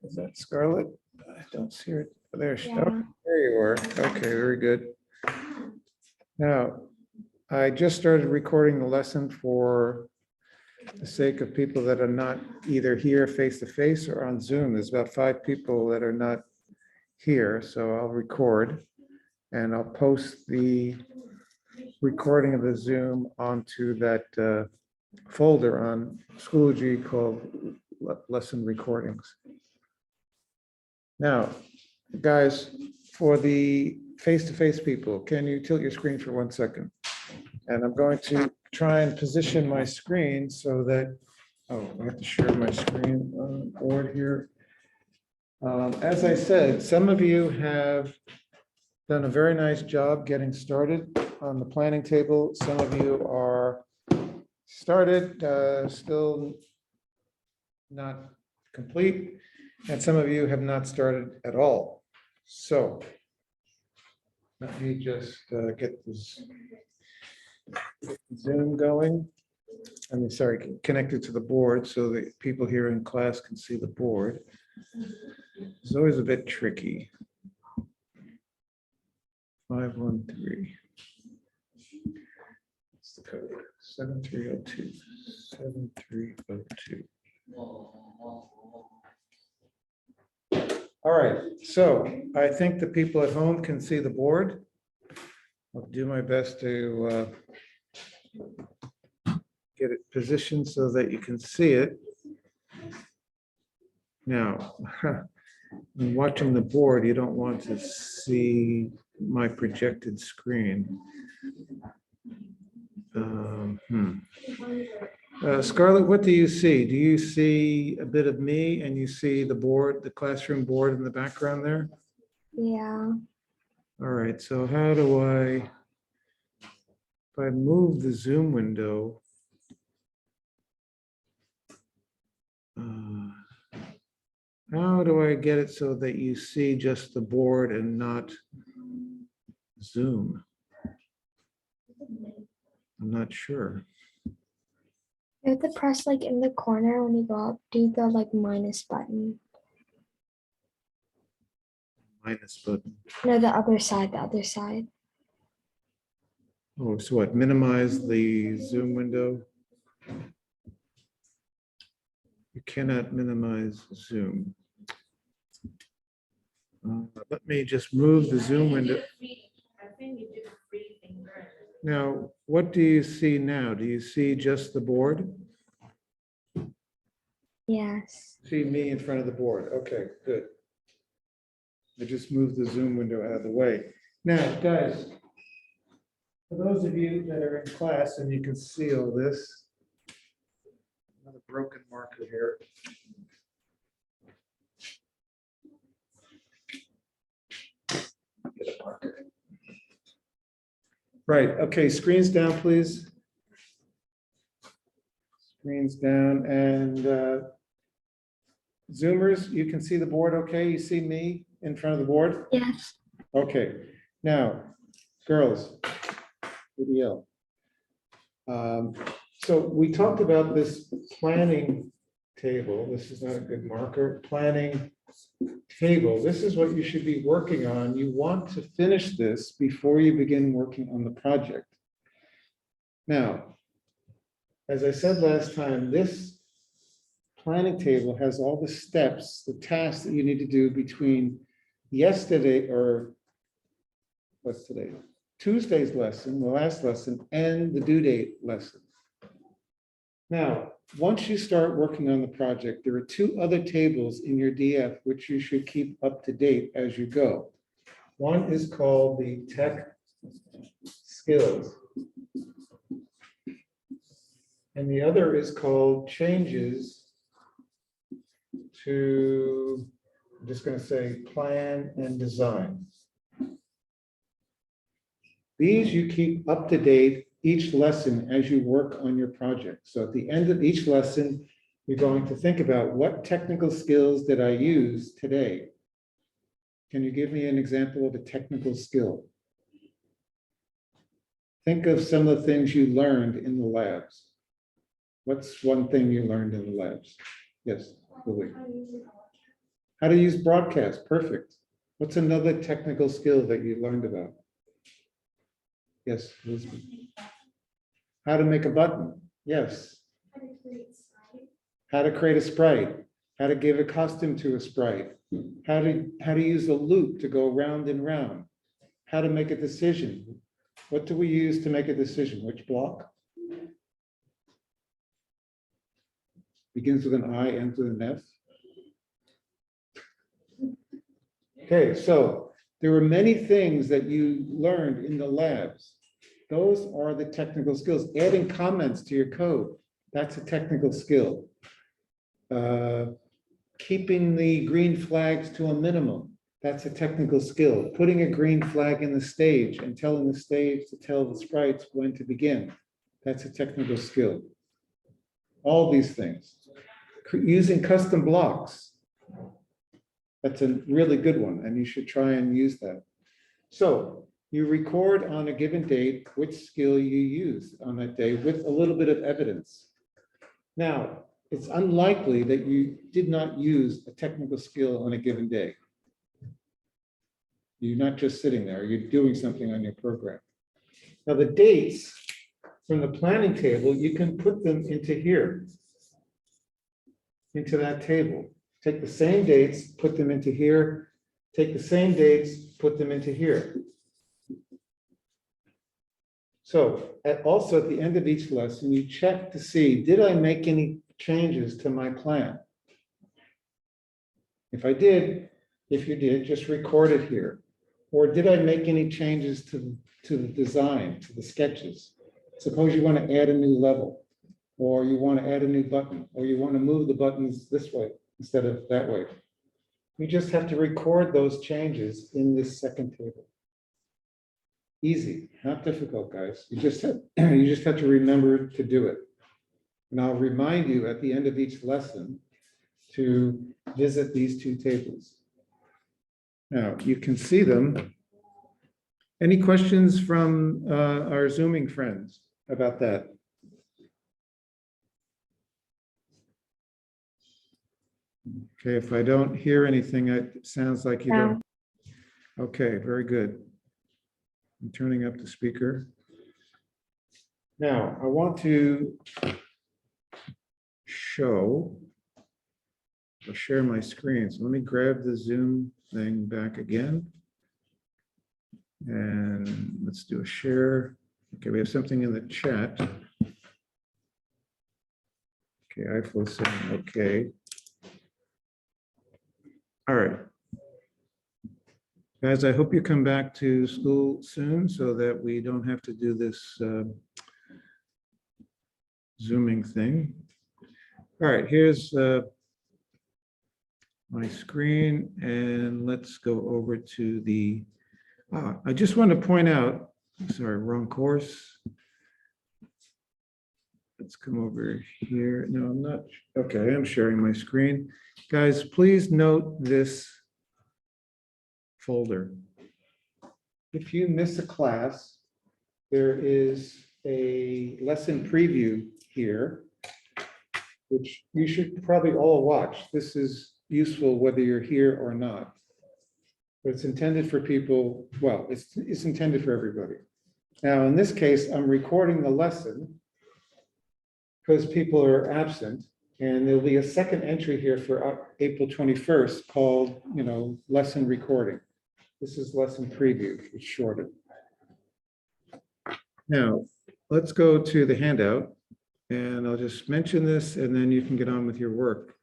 Is that Scarlett? I don't see her. There she, Yeah. oh, there you are. Okay, very good. Now, I just started recording the lesson for the sake of people that are not either here face to face or on Zoom. There's about 5 people that are not here, so I'll record and I'll post the recording of the Zoom onto that folder on Schoology called Lesson Recordings. Now, guys, for the face-to-face people, can you tilt your screen for 1 second? And I'm going to try and position my screen so that, oh, I have to share my screen board here. As I said, some of you have done a very nice job getting started on the planning table. Some of you are started, still not complete, and some of you have not started at all. So let me just get this Zoom going. I mean, sorry, connected to the board so that people here in class can see the board. It's always a bit tricky. 513. What's the code? 7302. 7302. All right, so I think the people at home can see the board. I'll do my best to get it positioned so that you can see it. Now, when watching the board, you don't want to see my projected screen. Scarlett, what do you see? Do you see a bit of me and you see the board, the classroom board in the background there? Yeah. All right, so how do if I move the Zoom window, how do I get it so that you see just the board and not Zoom? I'm not sure. You have to press like in the corner when you go up, do the like minus button. Minus button. No, the other side, the other side. Oh, so what? Minimize the Zoom window? You cannot minimize Zoom. Let me just move the Zoom window. Now, what do you see now? Do you see just the board? Yes. See me in front of the board. Okay, good. I just moved the Zoom window out of the way. Now, guys, for those of you that are in class and you can see all this, another broken marker here. Get a marker. Right, okay, screens down, please. Screens down, and Zoomers, you can see the board okay? You see me in front of the board? Yes. Okay, now, girls, video. So we talked about this planning table. This is not a good marker. Planning table. This is what you should be working on. You want to finish this before you begin working on the project. Now, as I said last time, this planning table has all the steps, the tasks that you need to do between yesterday or what's today? Tuesday's lesson, the last lesson, and the due date lesson. Now, once you start working on the project, there are 2 other tables in your DF which you should keep up to date as you go. One is called the tech skills. And the other is called changes to, I'm just going to say plan and design. These you keep up to date each lesson as you work on your project. So at the end of each lesson, you're going to think about what technical skills did I use today? Can you give me an example of a technical skill? Think of some of the things you learned in the labs. What's one thing you learned in the labs? Yes, Lily. How to use broadcast, perfect. What's another technical skill that you learned about? Yes, Elizabeth. How to make a button, yes. How to create a sprite, how to give a costume to a sprite, how to use a loop to go round and round, how to make a decision. What do we use to make a decision? Which block? Begins with an I, ends with an F. Okay, so there were many things that you learned in the labs. Those are the technical skills. Adding comments to your code, that's a technical skill. Keeping the green flags to a minimum, that's a technical skill. Putting a green flag in the stage and telling the stage to tell the sprites when to begin, that's a technical skill. All these things. Using custom blocks, that's a really good one, and you should try and use that. So you record on a given date which skill you use on that day with a little bit of evidence. Now, it's unlikely that you did not use a technical skill on a given day. You're not just sitting there, you're doing something on your program. Now, the dates from the planning table, you can put them into here, into that table. Take the same dates, put them into here, take the same dates, put them into here. So also at the end of each lesson, you check to see, did I make any changes to my plan? If I did, if you did, just record it here. Or did I make any changes to the design, to the sketches? Suppose you want to add a new level, or you want to add a new button, or you want to move the buttons this way instead of that way. You just have to record those changes in this second table. Easy, not difficult, guys. You just have to remember to do it. And I'll remind you at the end of each lesson to visit these two tables. Now, you can see them. Any questions from our Zooming friends about that? Okay, if I don't hear anything, it sounds like you don't. Okay, very good. I'm turning up the speaker. Now, I want to show or share my screen. So let me grab the Zoom thing back again. And let's do a share. Okay, we have something in the chat. Okay, iFlow saying okay. All right. Guys, I hope you come back to school soon so that we don't have to do this Zooming thing. All right, here's my screen, and let's go over to the, I just want to point out, sorry, wrong course. Let's come over here. No, I'm not. Okay, I'm sharing my screen. Guys, please note this folder. If you miss a class, there is a lesson preview here, which you should probably all watch. This is useful whether you're here or not. But it's intended for people, well, it's intended for everybody. Now, in this case, I'm recording the lesson because people are absent, and there'll be a second entry here for April 21st called, lesson recording. This is lesson preview, it's shorter. Now, let's go to the handout, and I'll just mention this, and then you can get on with your work.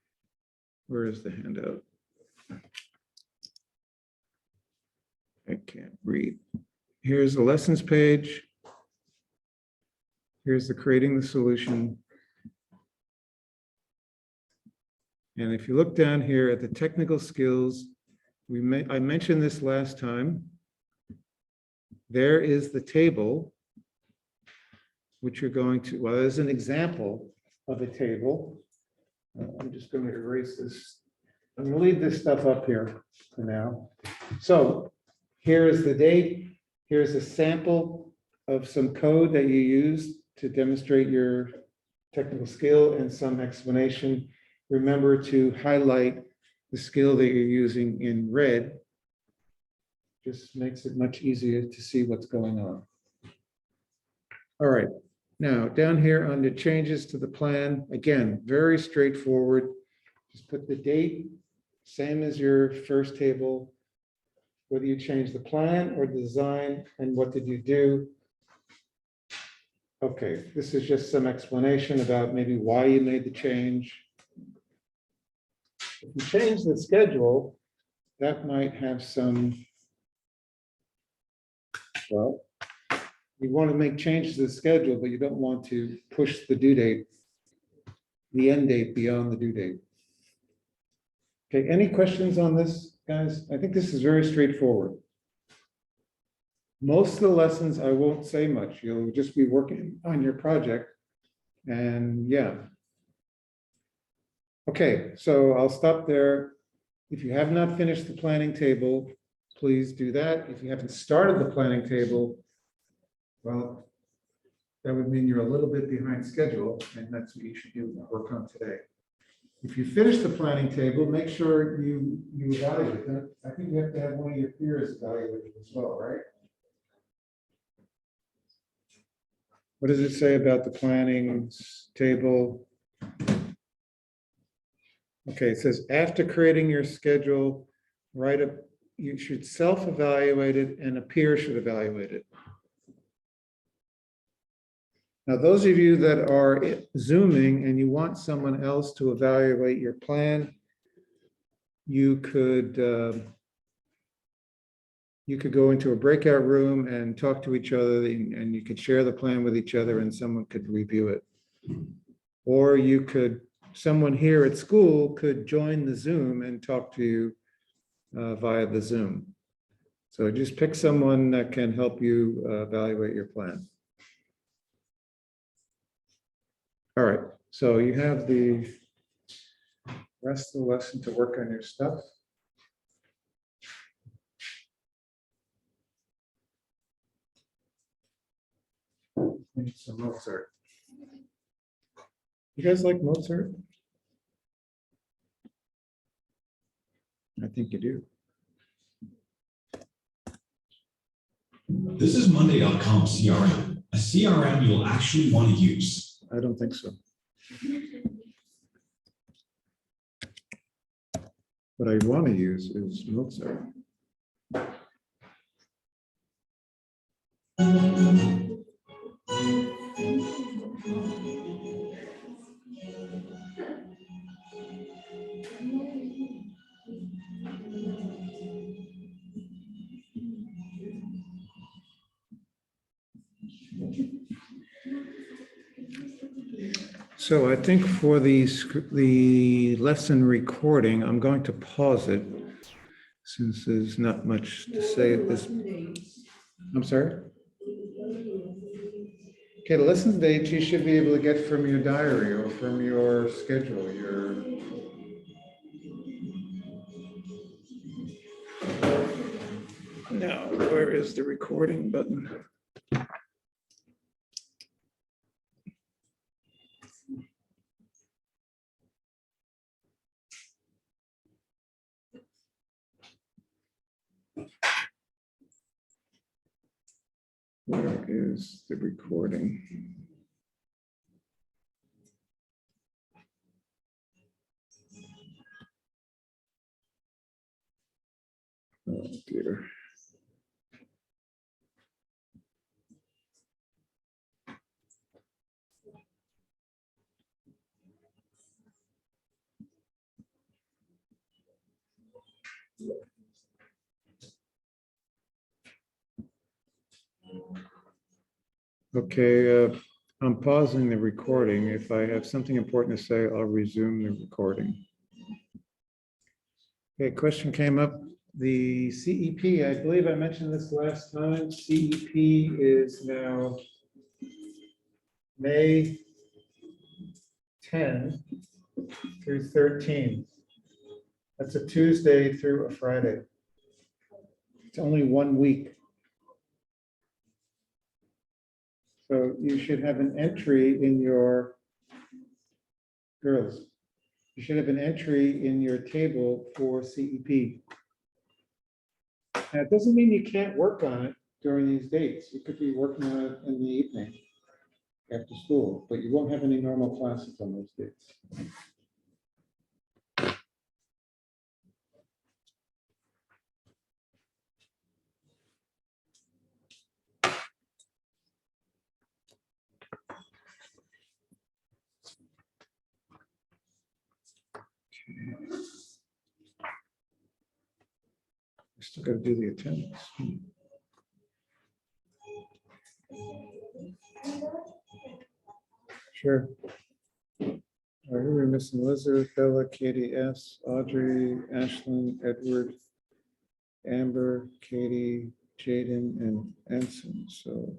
Where is the handout? I can't read. Here's the lessons page. Here's the creating the solution. And if you look down here at the technical skills, I mentioned this last time. There is the table, which you're going to, well, there's an example of a table. I'm just going to erase this. I'm going to leave this stuff up here for now. So here is the date. Here's a sample of some code that you use to demonstrate your technical skill and some explanation. Remember to highlight the skill that you're using in red. Just makes it much easier to see what's going on. All right, now down here under changes to the plan, again, very straightforward. Just put the date, same as your first table, whether you change the plan or design and what did you do. Okay, this is just some explanation about maybe why you made the change. If you change the schedule, that might have some, well, you want to make changes to the schedule, but you don't want to push the due date, the end date beyond the due date. Okay, any questions on this, guys? I think this is very straightforward. Most of the lessons, I won't say much. You'll just be working on your project. And yeah. Okay, so I'll stop there. If you have not finished the planning table, please do that. If you haven't started the planning table, well, that would mean you're a little bit behind schedule, and that's what you should do, work on today. If you finish the planning table, make sure you evaluate that. I think you have to have one of your peers evaluate it as well, right? What does it say about the planning table? Okay, it says after creating your schedule, write up, you should self-evaluate it and a peer should evaluate it. Now, those of you that are Zooming and you want someone else to evaluate your plan, you could go into a breakout room and talk to each other, and you could share the plan with each other and someone could review it. Or you could, someone here at school could join the Zoom and talk to you via the Zoom. So just pick someone that can help you evaluate your plan. All right, so you have the rest of the lesson to work on your stuff. Maybe some Mozart. You guys like Mozart? I think you do. This is Monday.com CRM, a CRM you'll actually want to use. I don't think so. What I want to use is Mozart. So I think for the lesson recording, I'm going to pause it since there's not much to say at this. I'm sorry? Okay, the lesson dates you should be able to get from your diary or from your schedule, Now, where is the recording button? Where is the recording? Oh dear. Okay, I'm pausing the recording. If I have something important to say, I'll resume the recording. Okay, question came up. The CEP, I believe I mentioned this last time. CEP is now May 10 through 13. That's a Tuesday through a Friday. It's only 1 week. So you should have an entry in your, girls, you should have an entry in your table for CEP. Now, it doesn't mean you can't work on it during these dates. You could be working on it in the evening after school, but you won't have any normal classes on those dates. We still got to do the attendance. Sure. All right, who are we missing? Elizabeth, Bella, Katie, S, Audrey, Ashlyn, Edward, Amber, Katie, Jaden, and Anson. So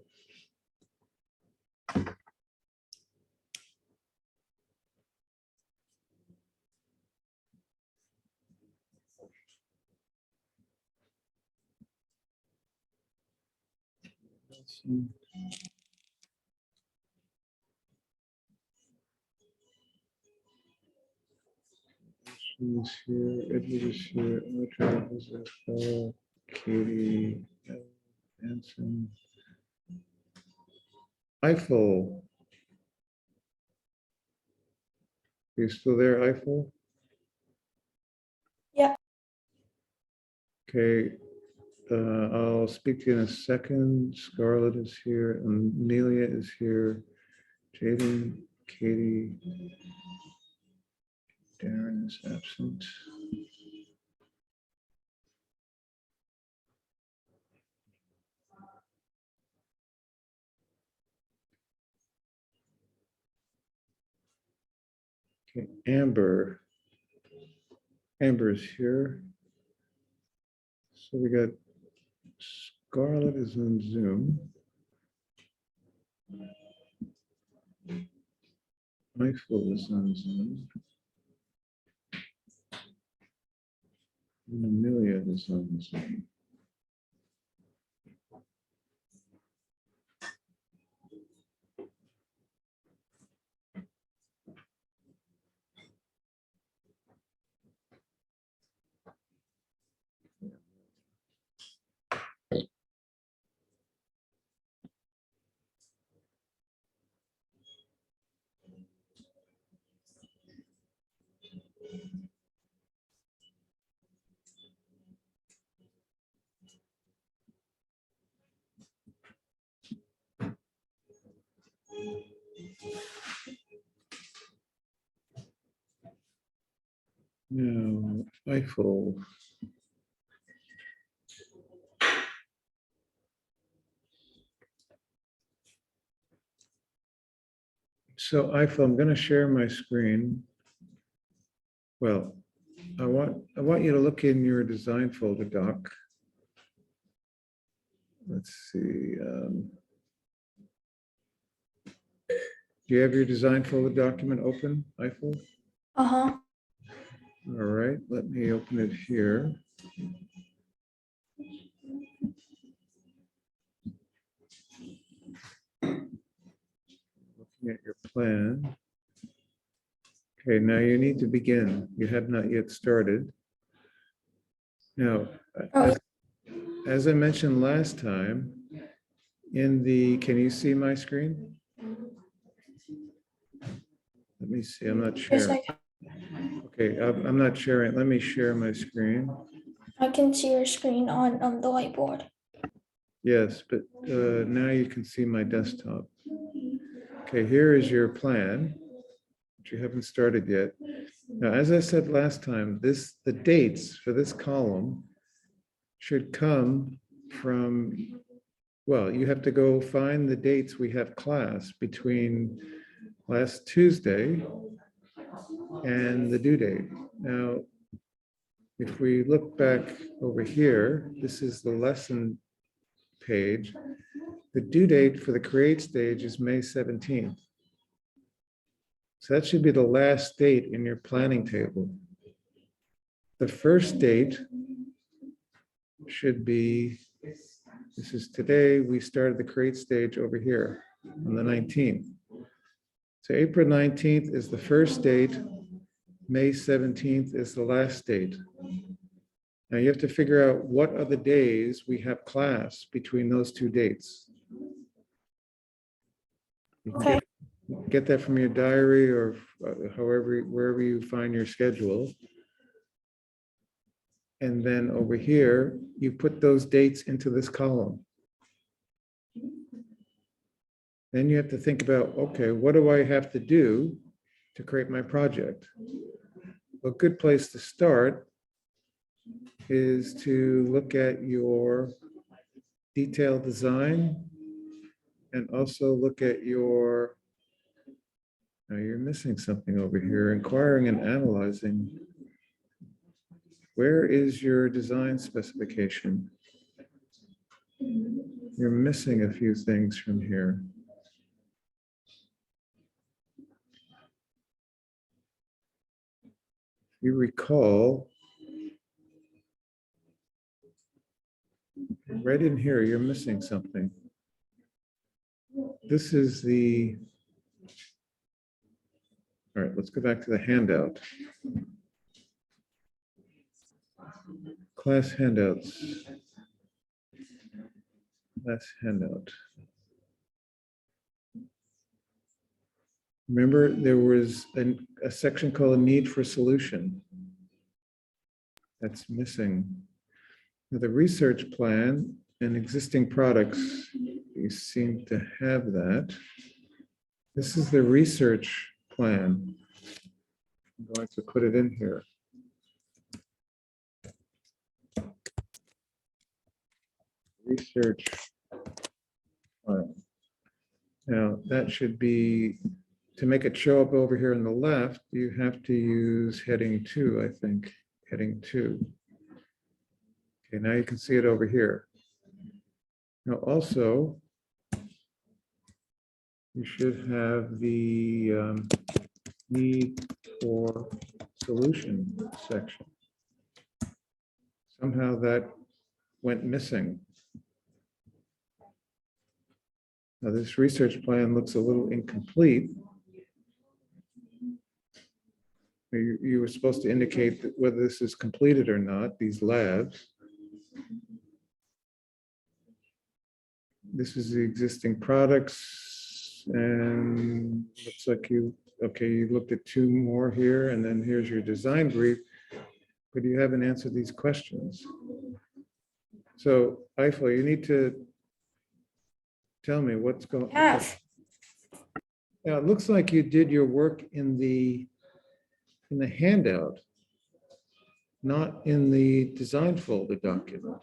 Anson. Is here, Edward is here, Audrey, Elizabeth, Bella, Katie, Anson. Eiffel. You still there, Eiffel? Yeah. Okay, I'll speak to you in a second. Scarlett is here, Amelia is here, Jaden, Katie. Darren is absent. Okay, Amber. Amber is here. So we got Scarlett is on Zoom. Eiffel is on Zoom. And Amelia is on Zoom. Now, Eiffel. So Eiffel, I'm going to share my screen. Well, I want you to look in your design folder, Doc. Let's see. Do you have your design folder document open, Eiffel? Uh-huh. All right, let me open it here. Looking at your plan. Okay, now you need to begin. You have not yet started. Now, as I mentioned last time, can you see my screen? Let me see, I'm not sharing. Okay, I'm not sharing. Let me share my screen. I can see your screen on the whiteboard. Yes, but now you can see my desktop. Okay, here is your plan, which you haven't started yet. Now, as I said last time, the dates for this column should come from, well, you have to go find the dates we have class between last Tuesday and the due date. Now, if we look back over here, this is the lesson page. The due date for the create stage is May 17th. So that should be the last date in your planning table. The first date should be, this is today, we started the create stage over here. on the 19th. So April 19th is the first date. May 17th is the last date. Now you have to figure out what are the days we have class between those two dates. You can Okay. get that from your diary or however, wherever you find your schedule. And then over here, you put those dates into this column. Then you have to think about, okay, what do I have to do to create my project? A good place to start is to look at your detailed design and also look at your, now you're missing something over here, inquiring and analyzing. Where is your design specification? You're missing a few things from here. You recall, right in here, you're missing something. This is the, all right, let's go back to the handout. Class handouts. Class handout. Remember, there was a section called a need for solution. That's missing. Now, the research plan and existing products, you seem to have that. This is the research plan. I'm going to put it in here. Research plan. Now, that should be, to make it show up over here on the left, you have to use heading 2, I think, heading 2. Okay, now you can see it over here. Now also, you should have the need for solution section. Somehow that went missing. Now this research plan looks a little incomplete. You were supposed to indicate that whether this is completed or not, these labs. This is the existing products, and looks like you looked at 2 more here, and then here's your design brief, but you haven't answered these questions. So Eiffel, you need to tell me what's going on. Yes. Now, it looks like you did your work in the handout, not in the design folder document.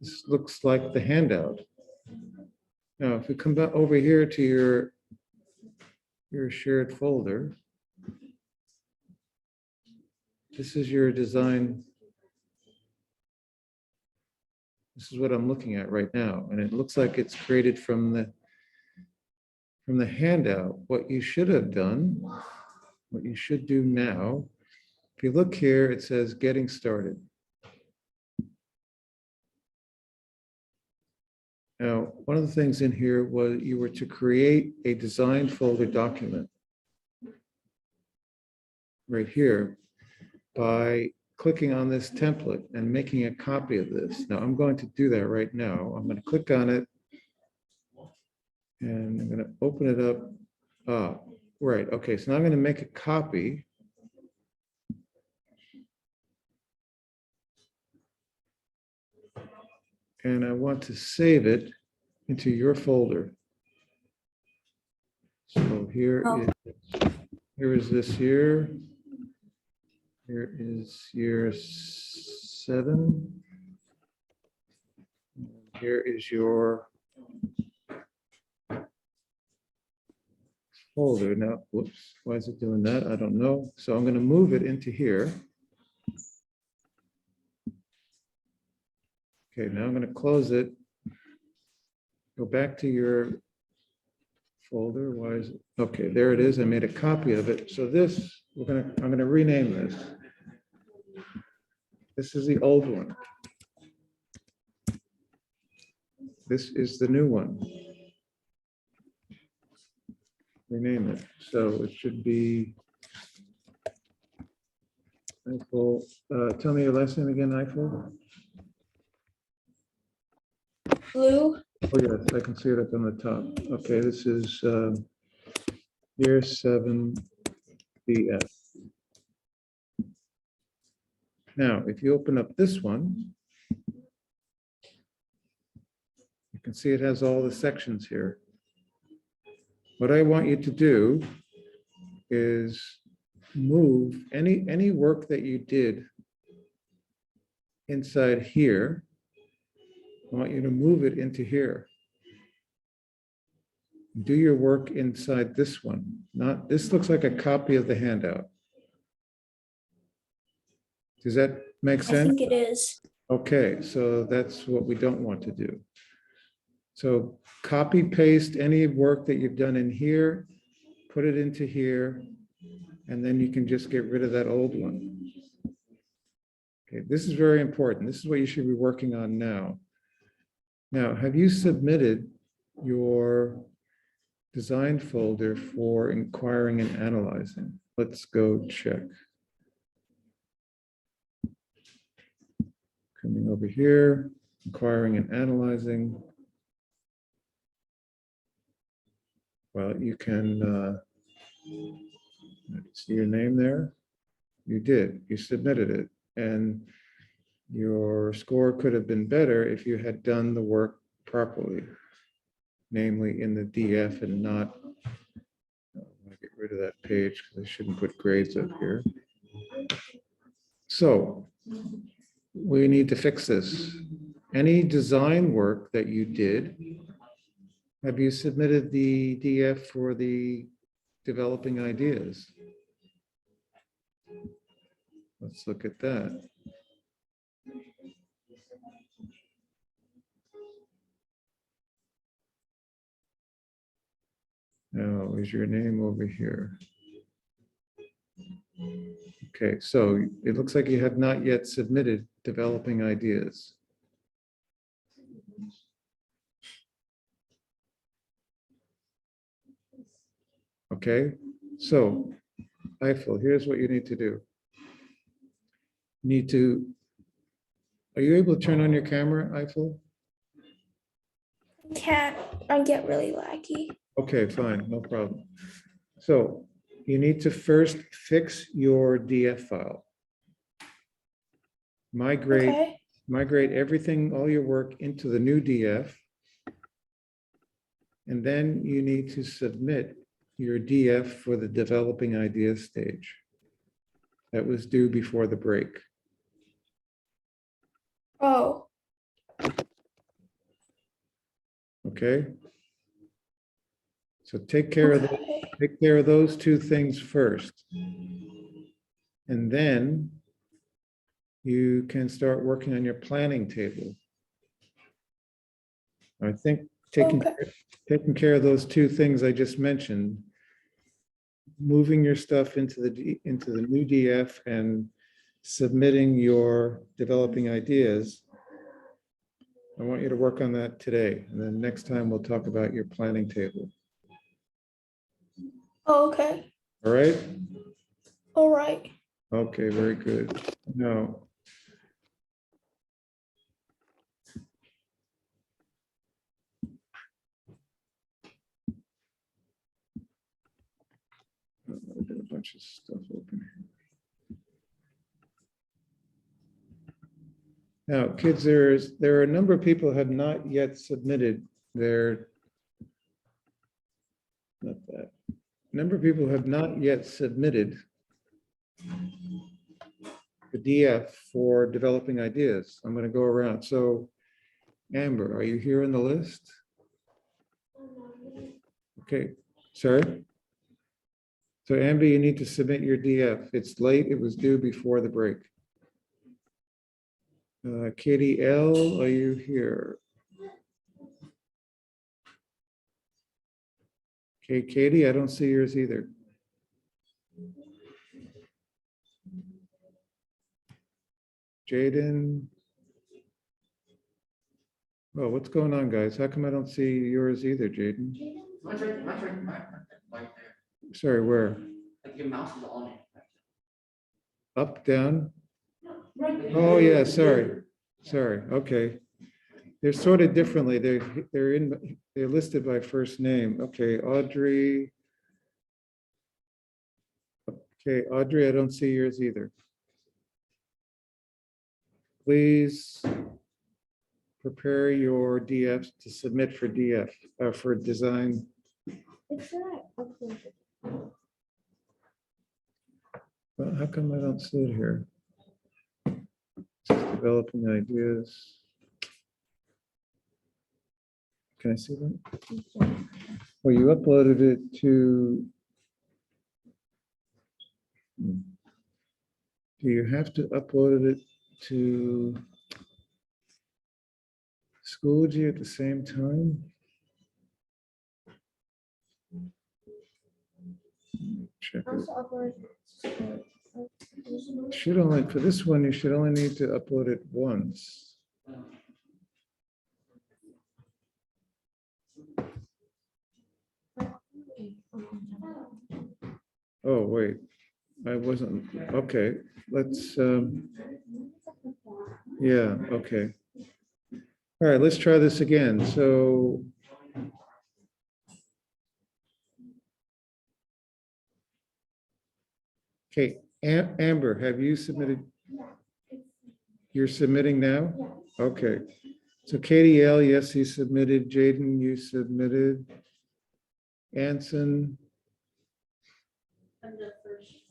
This looks like the handout. Now, if we come back over here to your shared folder, this is your design. This is what I'm looking at right now, and it looks like it's created from the handout. What you should have done, what you should do now, if you look here, it says getting started. Now, one of the things in here was you were to create a design folder document right here by clicking on this template and making a copy of this. Now, I'm going to do that right now. I'm going to click on it and I'm going to open it up. Right. Okay. So now I'm going to make a copy. And I want to save it into your folder. So here is this here. Here is year 7. Here is your folder. Now, whoops, why is it doing that? I don't know. So I'm going to move it into here. Okay, now I'm going to close it. Go back to your folder. Why is it? Okay, there it is. I made a copy of it. So this, I'm going to rename this. This is the old one. This is the new one. Rename it. So it should be Eiffel. Tell me your last name again, Eiffel. Blue. Oh, yes, I can see it up on the top. Okay, this is year 7 BF. Now, if you open up this one, you can see it has all the sections here. What I want you to do is move any work that you did inside here. I want you to move it into here. Do your work inside this one. Not, this looks like a copy of the handout. Does that make I sense? think it is. Okay, so that's what we don't want to do. So copy paste any work that you've done in here, put it into here, and then you can just get rid of that old one. Okay, this is very important. This is what you should be working on now. Now, have you submitted your design folder for inquiring and analyzing? Let's go check. Coming over here, inquiring and analyzing. Well, you can see your name there. You did, you submitted it. And your score could have been better if you had done the work properly, namely in the DF and not, I'm gonna get rid of that page because I shouldn't put grades up here. So we need to fix this. Any design work that you did, have you submitted the DF for the developing ideas? Let's look at that. Now, is your name over here? Okay, so it looks like you have not yet submitted developing ideas. Okay, so Eiffel, here's what you need to do. Are you able to turn on your camera, Eiffel? Can't. I get really laggy. Okay, fine, no problem. So you need to first fix your DF file. Migrate everything, all your work into the new DF. And then you need to submit your DF for the developing ideas stage. That was due before the break. Oh. Okay. So take care of those two things first. And then you can start working on your planning table. I think taking care of those two things I just mentioned, moving your stuff into the new DF and submitting your developing ideas. I want you to work on that today. And then next time we'll talk about your planning table. Oh, okay. All right? All right. Okay, very good. Now, I got a bunch of stuff open here. Now, kids, there are a number of people who have not yet submitted their, not that. A number of people have not yet submitted the DF for developing ideas. I'm going to go around. So, Amber, are you here on the list? Okay, sorry. So Amber, you need to submit your DF. It's late. It was due before the break. Katie L, are you here? Okay, Katie, I don't see yours either. Jaden. Oh, what's going on, guys? How come I don't see yours either, Jaden? Mine's right there. Sorry, where? Like your mouse is on it. Up, down? Right. Oh, yeah, sorry. Sorry, okay. They're sorted differently. They're listed by first name. Okay, Audrey. Okay, Audrey, I don't see yours either. Please prepare your DFs to submit for DF, for design. Well, how come I don't see it here? Just developing ideas. Can I see that? Well, you uploaded it to. Do you have to upload it to Schoology at the same time? Check it. Should only, for this one, you should only need to upload it once. Oh, wait, I wasn't, okay, let's, yeah, okay. All right, let's try this again. So okay, Amber, have you submitted? You're submitting now? Okay. So Katie L, yes, you submitted. Jaden, you submitted. Anson.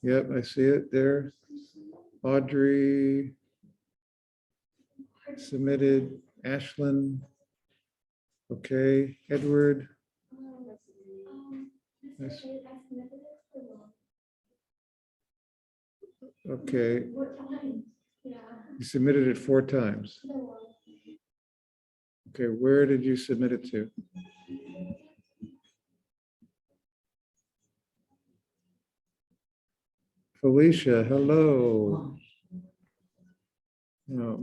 Yep, I see it there. Audrey submitted. Ashlyn. Okay, Edward. Yes. Okay. You submitted it 4 times. Okay, where did you submit it to? Felicia, hello. No,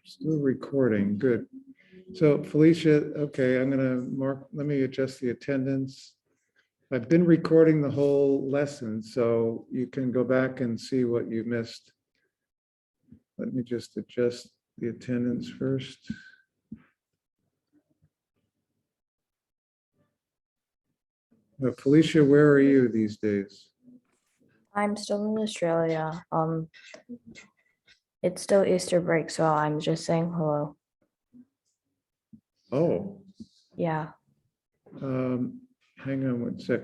still recording, good. So Felicia, okay, I'm gonna mark, let me adjust the attendance. I've been recording the whole lesson, so you can go back and see what you missed. Let me just adjust the attendance first. Felicia, where are you these days? I'm still in Australia. It's still Easter break, so I'm just saying hello. Oh, Yeah. hang on one sec.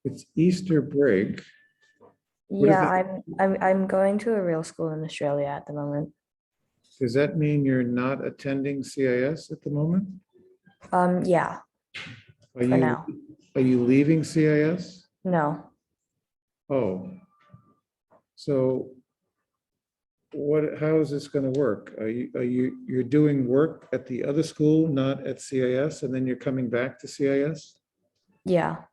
It's Easter break. What is Yeah, it? I'm going to a real school in Australia at the moment. Does that mean you're not attending CIS at the moment? Yeah, Are for you, now. are you leaving CIS? No. Oh. So how is this going to work? You're doing work at the other school, not at CIS, and then you're coming back to CIS? Yeah.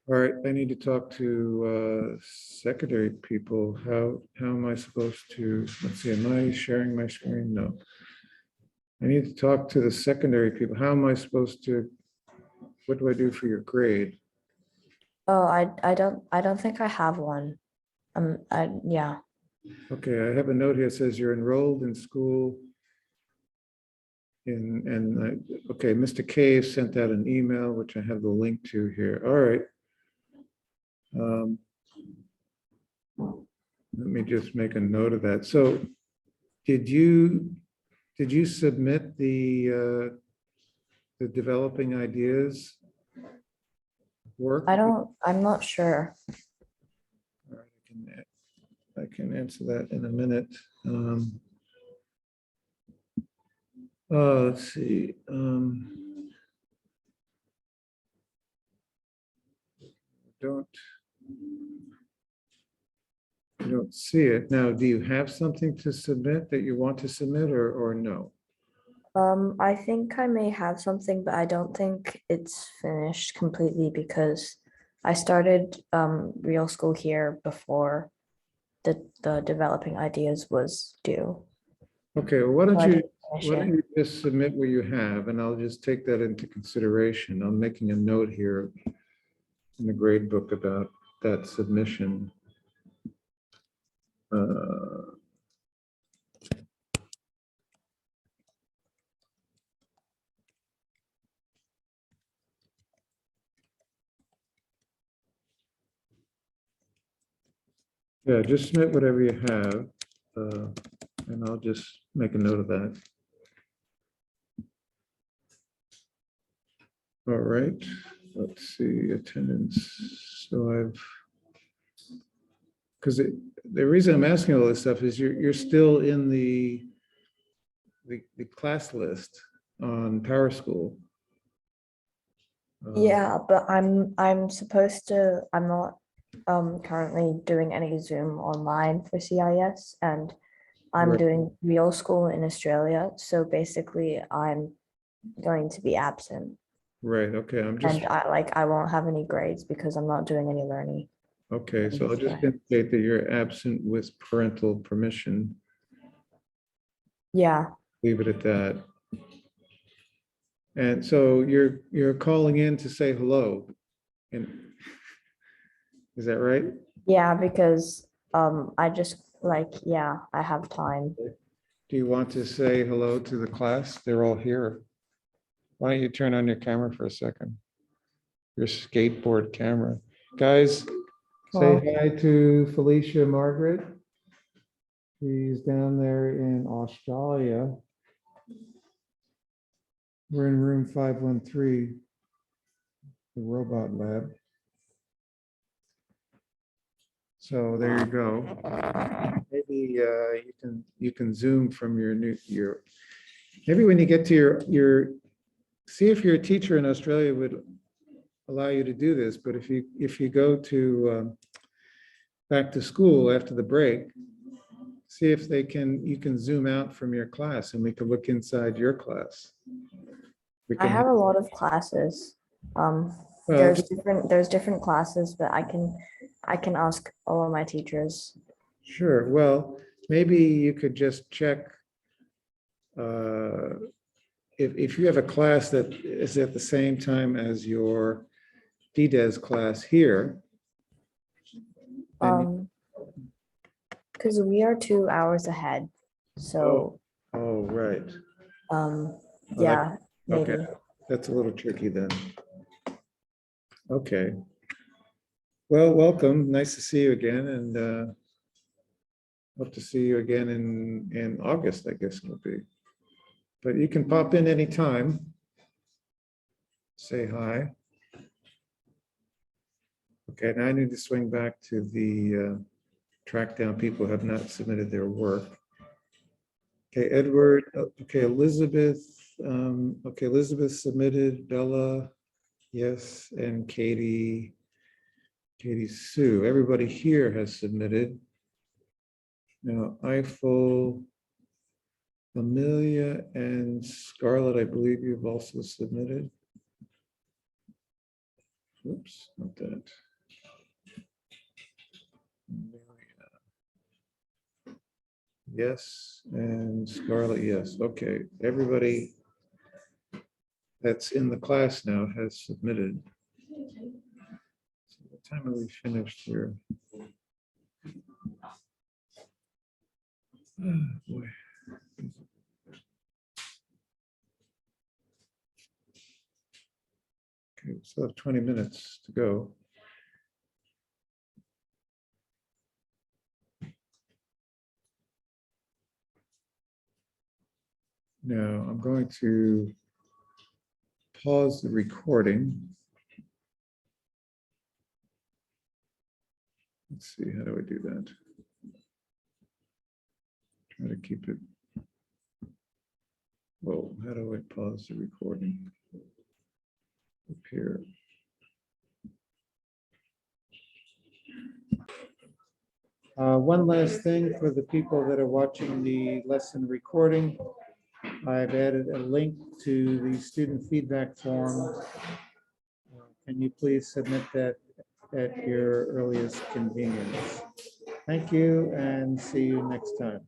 All right, I need to talk to secondary people. How am I supposed to, let's see, am I sharing my screen? No. I need to talk to the secondary people. How am I supposed to, what do I do for your grade? Oh, I don't think I have one. Yeah. Okay, I have a note here that says you're enrolled in school. Okay, Mr. Cave sent out an email, which I have the link to here. All right. Let me just make a note of that. So did you submit the developing ideas work? I'm not sure. All right, I can answer that in a minute. Let's see. I don't see it. Now, do you have something to submit that you want to submit or no? I think I may have something, but I don't think it's finished completely because I started real school here before the developing ideas was due. Okay, well, why don't So I you, didn't finish why don't it. you just submit what you have, and I'll just take that into consideration. I'm making a note here in the grade book about that submission. Uh, Yeah, just submit whatever you have, and I'll just make a note of that. All right, let's see, attendance. So I've, because the reason I'm asking all this stuff is you're still in the class list on Power School. Yeah, but I'm supposed to, I'm not currently doing any Zoom online for CIS, and I'm Right. doing real school in Australia. So basically I'm going to be absent, Right, okay, I'm just, and I won't have any grades because I'm not doing any learning. okay, so I'll just Okay. indicate that you're absent with parental permission. Yeah, Leave it at that. And so you're calling in to say hello. And is that right? yeah, because I just yeah, I have time. Do you want to say hello to the class? They're all here. Why don't you turn on your camera for a second? Your skateboard camera. Guys, say Hello. hi to Felicia Margaret. She's down there in Australia. We're in room 513, the robot lab. So there you go. Maybe you can zoom from your maybe when you get to your see if your teacher in Australia would allow you to do this, but if you go to back to school after the break, see if you can zoom out from your class and we can look inside your class. We I can have a lot of classes. Well, There's different classes, but I can ask all of my teachers. Sure, well, maybe you could just check if you have a class that is at the same time as your DDES class here. then- Because we are 2 hours ahead. So Oh, right, yeah, okay. maybe. That's a little tricky then. Okay. Well, welcome, nice to see you again, and hope to see you again in August, I guess it'll be. But you can pop in anytime. Say hi. Okay, now I need to swing back to the track down people who have not submitted their work. Okay, Edward, okay, Elizabeth, okay, Elizabeth submitted, Bella, yes, and Katie Sue. Everybody here has submitted. Now, Eiffel, Amelia, and Scarlett, I believe you've also submitted. Oops, not that. Yes, and Scarlett, yes. Okay, everybody that's in the class now has submitted. So what time are we finished here? Oh, boy. Okay, we still have 20 minutes to go. Now, I'm going to pause the recording. Let's see, how do I do that? Try to keep it. Well, how do I pause the recording? Up here. One last thing for the people that are watching the lesson recording. I've added a link to the student feedback form. Can you please submit that at your earliest convenience? Thank you and see you next time.